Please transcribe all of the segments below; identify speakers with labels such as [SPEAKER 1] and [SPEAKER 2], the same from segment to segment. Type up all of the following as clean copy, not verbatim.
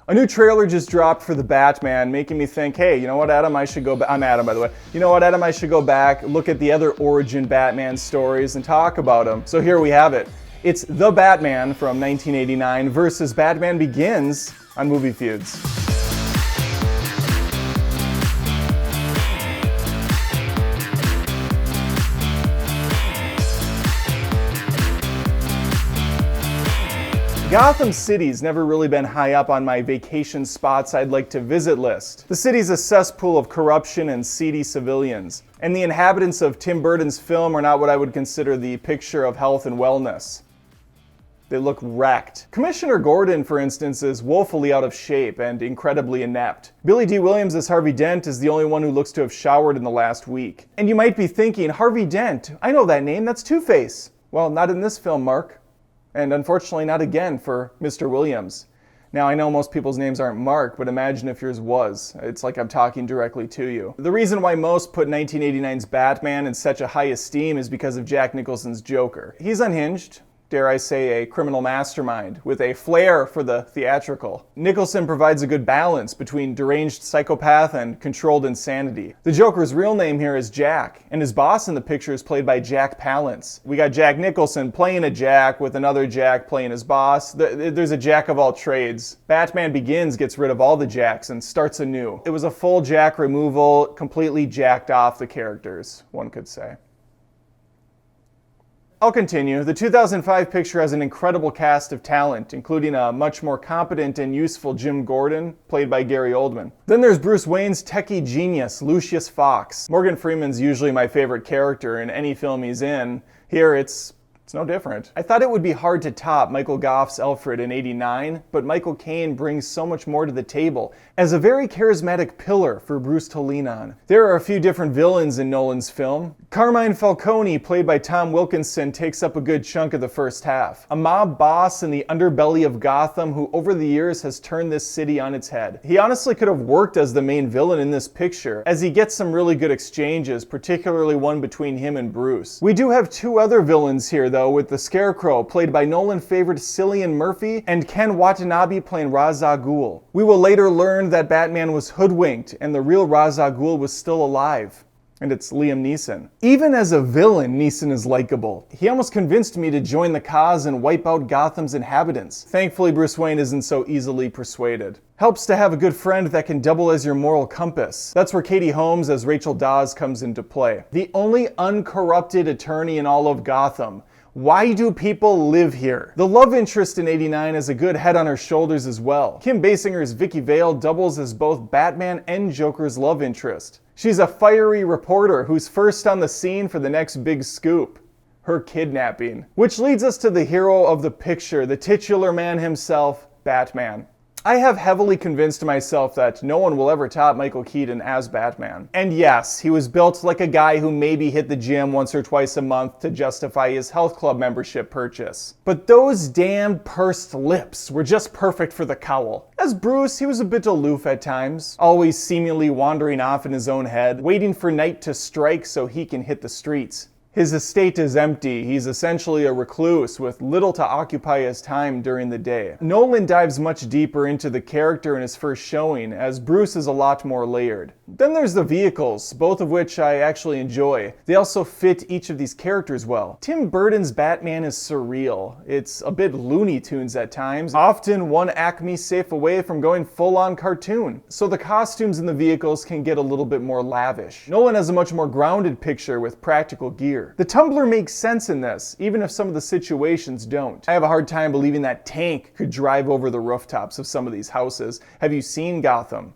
[SPEAKER 1] A new trailer just dropped for The Batman, making me think, hey, you know what, Adam, I should go back. I'm Adam, by the way. You know what, Adam, I should go back, look at the other origin Batman stories and talk about them. So here we have it. It's The Batman from 1989 versus Batman Begins on Movie Feuds. Gotham City's never really been high up on my vacation spots I'd like to visit list. The city's a cesspool of corruption and seedy civilians, and the inhabitants of Tim Burton's film are not what I would consider the picture of health and wellness. They look wrecked. Commissioner Gordon, for instance, is woefully out of shape and incredibly inept. Billy D. Williams as Harvey Dent is the only one who looks to have showered in the last week. And you might be thinking, Harvey Dent, I know that name, that's Two-Face. Well, not in this film, Mark. And unfortunately not again for Mr. Williams. Now I know most people's names aren't Mark, but imagine if yours was. It's like I'm talking directly to you. The reason why most put 1989's Batman in such a high esteem is because of Jack Nicholson's Joker. He's unhinged, dare I say a criminal mastermind, with a flair for the theatrical. Nicholson provides a good balance between deranged psychopath and controlled insanity. The Joker's real name here is Jack, and his boss in the picture is played by Jack Palance. We got Jack Nicholson playing a Jack with another Jack playing his boss. There's a Jack of all trades. Batman Begins gets rid of all the Jacks and starts anew. It was a full Jack removal, completely jacked off the characters, one could say. I'll continue. The 2005 picture has an incredible cast of talent, including a much more competent and useful Jim Gordon, played by Gary Oldman. Then there's Bruce Wayne's techie genius, Lucius Fox. Morgan Freeman's usually my favorite character in any film he's in. Here it's no different. I thought it would be hard to top Michael Gough's Alfred in '89, but Michael Caine brings so much more to the table as a very charismatic pillar for Bruce to lean on. There are a few different villains in Nolan's film. Carmine Falcone, played by Tom Wilkinson, takes up a good chunk of the first half. A mob boss in the underbelly of Gotham who over the years has turned this city on its head. He honestly could have worked as the main villain in this picture, as he gets some really good exchanges, particularly one between him and Bruce. We do have two other villains here though, with the Scarecrow, played by Nolan favorite Cillian Murphy, and Ken Watanabe playing Ra's al Ghul. We will later learn that Batman was hoodwinked and the real Ra's al Ghul was still alive. And it's Liam Neeson. Even as a villain, Neeson is likable. He almost convinced me to join the cause and wipe out Gotham's inhabitants. Thankfully, Bruce Wayne isn't so easily persuaded. Helps to have a good friend that can double as your moral compass. That's where Katie Holmes as Rachel Dawes comes into play. The only uncorrupted attorney in all of Gotham. Why do people live here? The love interest in '89 is a good head on her shoulders as well. Kim Basinger's Vicky Vale doubles as both Batman and Joker's love interest. She's a fiery reporter who's first on the scene for the next big scoop. Her kidnapping. Which leads us to the hero of the picture, the titular man himself, Batman. I have heavily convinced myself that no one will ever top Michael Keaton as Batman. And yes, he was built like a guy who maybe hit the gym once or twice a month to justify his health club membership purchase. But those damned pursed lips were just perfect for the cowl. As Bruce, he was a bit aloof at times, always seemingly wandering off in his own head, waiting for night to strike so he can hit the streets. His estate is empty. He's essentially a recluse with little to occupy his time during the day. Nolan dives much deeper into the character in his first showing, as Bruce is a lot more layered. Then there's the vehicles, both of which I actually enjoy. They also fit each of these characters well. Tim Burton's Batman is surreal. It's a bit Looney Tunes at times, often one Acme safe away from going full-on cartoon. So the costumes in the vehicles can get a little bit more lavish. Nolan has a much more grounded picture with practical gear. The Tumbler makes sense in this, even if some of the situations don't. I have a hard time believing that tank could drive over the rooftops of some of these houses. Have you seen Gotham?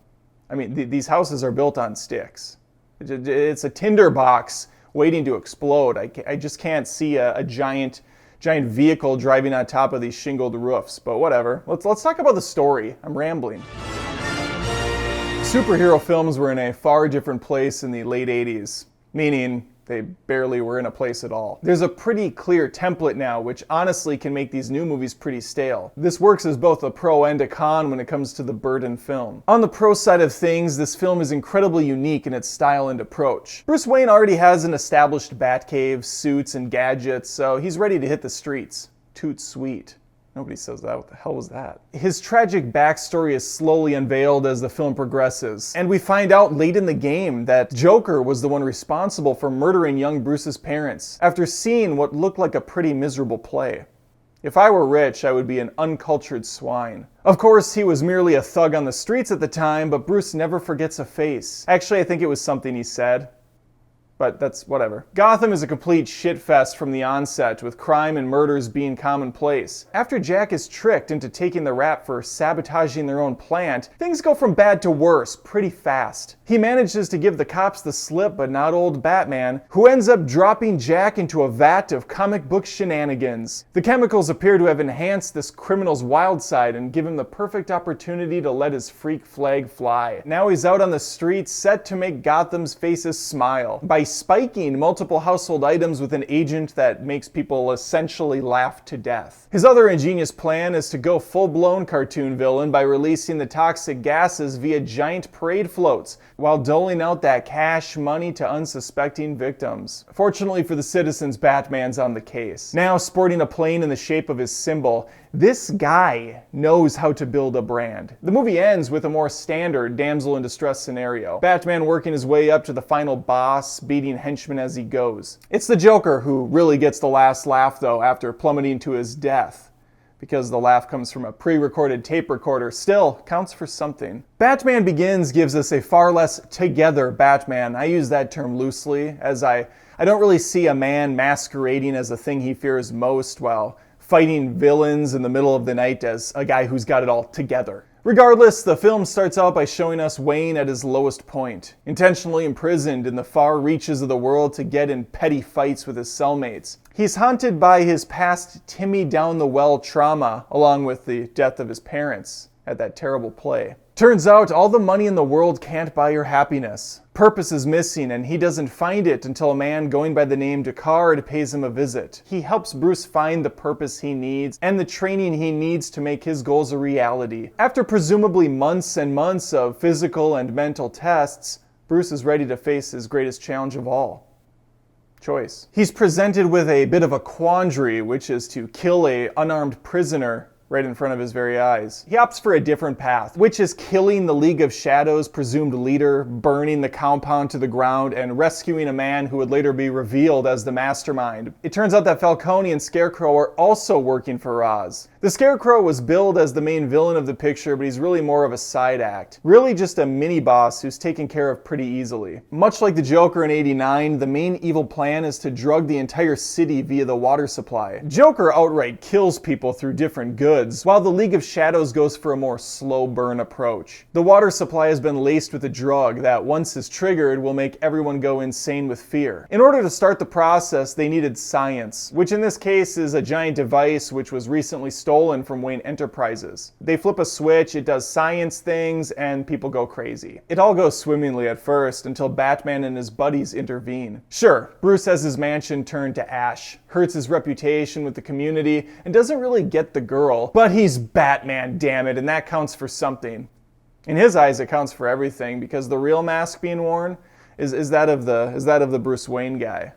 [SPEAKER 1] I mean, these houses are built on sticks. It's a tinderbox waiting to explode. I just can't see a giant vehicle driving on top of these shingled roofs, but whatever. Let's talk about the story. I'm rambling. Superhero films were in a far different place in the late 80s, meaning they barely were in a place at all. There's a pretty clear template now, which honestly can make these new movies pretty stale. This works as both a pro and a con when it comes to the Burton film. On the pro side of things, this film is incredibly unique in its style and approach. Bruce Wayne already has an established Batcave, suits, and gadgets, so he's ready to hit the streets. Toot sweet. Nobody says that. What the hell was that? His tragic backstory is slowly unveiled as the film progresses, and we find out late in the game that Joker was the one responsible for murdering young Bruce's parents after seeing what looked like a pretty miserable play. If I were rich, I would be an uncultured swine. Of course, he was merely a thug on the streets at the time, but Bruce never forgets a face. Actually, I think it was something he said. But that's whatever. Gotham is a complete shitfest from the onset, with crime and murders being commonplace. After Jack is tricked into taking the rap for sabotaging their own plant, things go from bad to worse pretty fast. He manages to give the cops the slip, but not old Batman, who ends up dropping Jack into a vat of comic book shenanigans. The chemicals appear to have enhanced this criminal's wild side and give him the perfect opportunity to let his freak flag fly. Now he's out on the streets, set to make Gotham's faces smile by spiking multiple household items with an agent that makes people essentially laugh to death. His other ingenious plan is to go full-blown cartoon villain by releasing the toxic gases via giant parade floats, while doling out that cash money to unsuspecting victims. Fortunately for the citizens, Batman's on the case. Now sporting a plane in the shape of his symbol, this guy knows how to build a brand. The movie ends with a more standard damsel in distress scenario. Batman working his way up to the final boss, beating henchmen as he goes. It's the Joker who really gets the last laugh though after plummeting to his death. Because the laugh comes from a pre-recorded tape recorder, still counts for something. Batman Begins gives us a far less together Batman. I use that term loosely, as I don't really see a man masquerading as the thing he fears most while fighting villains in the middle of the night as a guy who's got it all together. Regardless, the film starts out by showing us Wayne at his lowest point, intentionally imprisoned in the far reaches of the world to get in petty fights with his cellmates. He's haunted by his past Timmy down the well trauma, along with the death of his parents at that terrible play. Turns out all the money in the world can't buy your happiness. Purpose is missing, and he doesn't find it until a man going by the name Descartes pays him a visit. He helps Bruce find the purpose he needs and the training he needs to make his goals a reality. After presumably months and months of physical and mental tests, Bruce is ready to face his greatest challenge of all: choice. He's presented with a bit of a quandary, which is to kill an unarmed prisoner right in front of his very eyes. He opts for a different path, which is killing the League of Shadows' presumed leader, burning the compound to the ground, and rescuing a man who would later be revealed as the mastermind. It turns out that Falcone and Scarecrow are also working for Ra's. The Scarecrow was billed as the main villain of the picture, but he's really more of a side act. Really just a mini-boss who's taken care of pretty easily. Much like the Joker in '89, the main evil plan is to drug the entire city via the water supply. Joker outright kills people through different goods, while the League of Shadows goes for a more slow burn approach. The water supply has been laced with a drug that, once is triggered, will make everyone go insane with fear. In order to start the process, they needed science, which in this case is a giant device which was recently stolen from Wayne Enterprises. They flip a switch, it does science things, and people go crazy. It all goes swimmingly at first, until Batman and his buddies intervene. Sure, Bruce has his mansion turned to ash, hurts his reputation with the community, and doesn't really get the girl, but he's Batman, damn it, and that counts for something. In his eyes, it counts for everything, because the real mask being worn is that of the Bruce Wayne guy.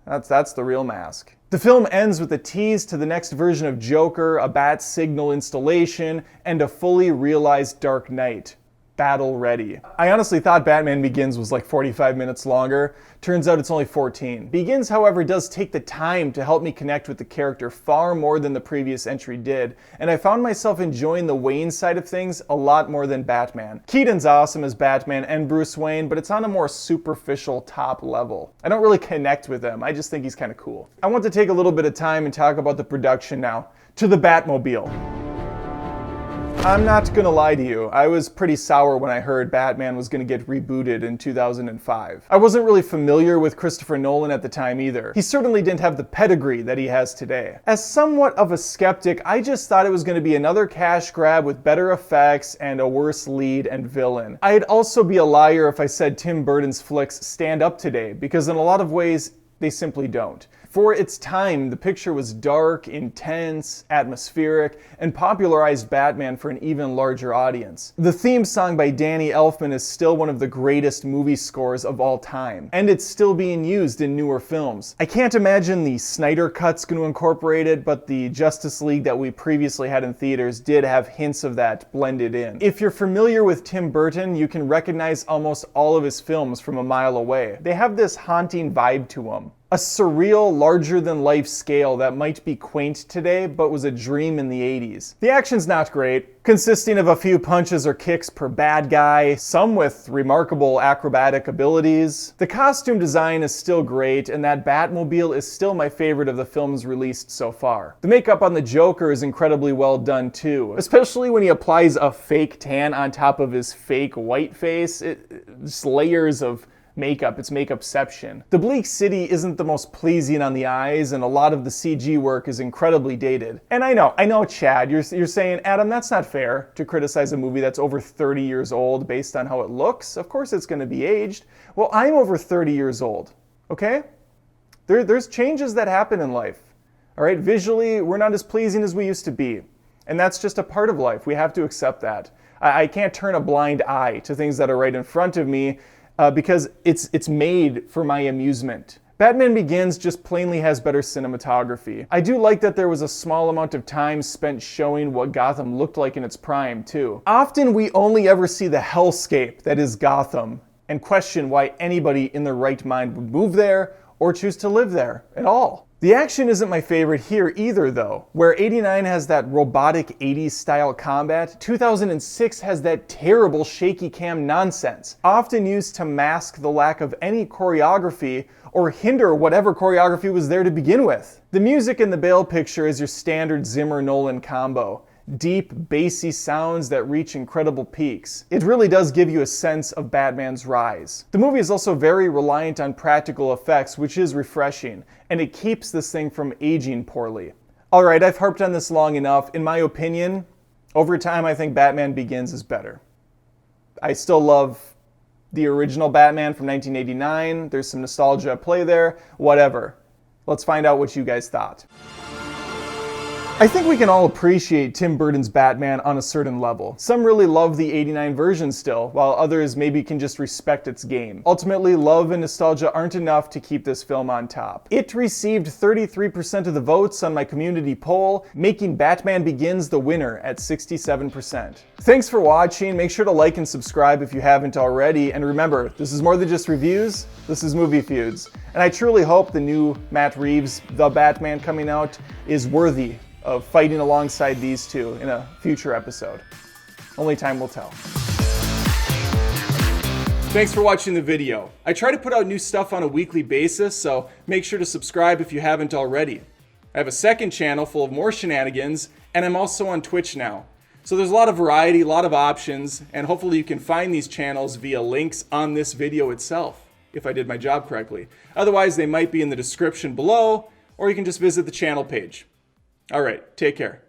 [SPEAKER 1] That's the real mask. The film ends with a tease to the next version of Joker, a bat signal installation, and a fully realized Dark Knight. Battle ready. I honestly thought Batman Begins was like 45 minutes longer. Turns out it's only 14. Begins, however, does take the time to help me connect with the character far more than the previous entry did, and I found myself enjoying the Wayne side of things a lot more than Batman. Keaton's awesome as Batman and Bruce Wayne, but it's on a more superficial top level. I don't really connect with him, I just think he's kind of cool. I want to take a little bit of time and talk about the production now. To the Batmobile. I'm not gonna lie to you, I was pretty sour when I heard Batman was gonna get rebooted in 2005. I wasn't really familiar with Christopher Nolan at the time either. He certainly didn't have the pedigree that he has today. As somewhat of a skeptic, I just thought it was gonna be another cash grab with better effects and a worse lead and villain. I'd also be a liar if I said Tim Burton's flicks stand up today, because in a lot of ways, they simply don't. For its time, the picture was dark, intense, atmospheric, and popularized Batman for an even larger audience. The theme song by Danny Elfman is still one of the greatest movie scores of all time, and it's still being used in newer films. I can't imagine the Snyder Cut's going to incorporate it, but the Justice League that we previously had in theaters did have hints of that blended in. If you're familiar with Tim Burton, you can recognize almost all of his films from a mile away. They have this haunting vibe to them. A surreal, larger-than-life scale that might be quaint today, but was a dream in the 80s. The action's not great, consisting of a few punches or kicks per bad guy, some with remarkable acrobatic abilities. The costume design is still great, and that Batmobile is still my favorite of the films released so far. The makeup on the Joker is incredibly well done too, especially when he applies a fake tan on top of his fake white face. Just layers of makeup, it's makeupception. The bleak city isn't the most pleasing on the eyes, and a lot of the CG work is incredibly dated. And I know, Chad, you're saying, Adam, that's not fair to criticize a movie that's over 30 years old based on how it looks. Of course it's going to be aged. Well, I'm over 30 years old, okay? There's changes that happen in life, all right? Visually, we're not as pleasing as we used to be, and that's just a part of life. We have to accept that. I can't turn a blind eye to things that are right in front of me, because it's made for my amusement. Batman Begins just plainly has better cinematography. I do like that there was a small amount of time spent showing what Gotham looked like in its prime, too. Often we only ever see the hellscape that is Gotham and question why anybody in their right mind would move there or choose to live there at all. The action isn't my favorite here either, though. Where 89 has that robotic 80s style combat, 2006 has that terrible shaky cam nonsense, often used to mask the lack of any choreography or hinder whatever choreography was there to begin with. The music in the Bale picture is your standard Zimmer-Nolan combo. Deep, bassy sounds that reach incredible peaks. It really does give you a sense of Batman's rise. The movie is also very reliant on practical effects, which is refreshing, and it keeps this thing from aging poorly. Alright, I've harped on this long enough. In my opinion, over time I think Batman Begins is better. I still love the original Batman from 1989. There's some nostalgia at play there. Whatever. Let's find out what you guys thought. I think we can all appreciate Tim Burton's Batman on a certain level. Some really love the 89 version still, while others maybe can just respect its game. Ultimately, love and nostalgia aren't enough to keep this film on top. It received 33% of the votes on my community poll, making Batman Begins the winner at 67%. Thanks for watching. Make sure to like and subscribe if you haven't already. And remember, this is more than just reviews, this is Movie Feuds. And I truly hope the new Matt Reeves' The Batman coming out is worthy of fighting alongside these two in a future episode. Only time will tell. Thanks for watching the video. I try to put out new stuff on a weekly basis, so make sure to subscribe if you haven't already. I have a second channel full of more shenanigans, and I'm also on Twitch now. So there's a lot of variety, a lot of options, and hopefully you can find these channels via links on this video itself, if I did my job correctly. Otherwise, they might be in the description below, or you can just visit the channel page. All right, take care.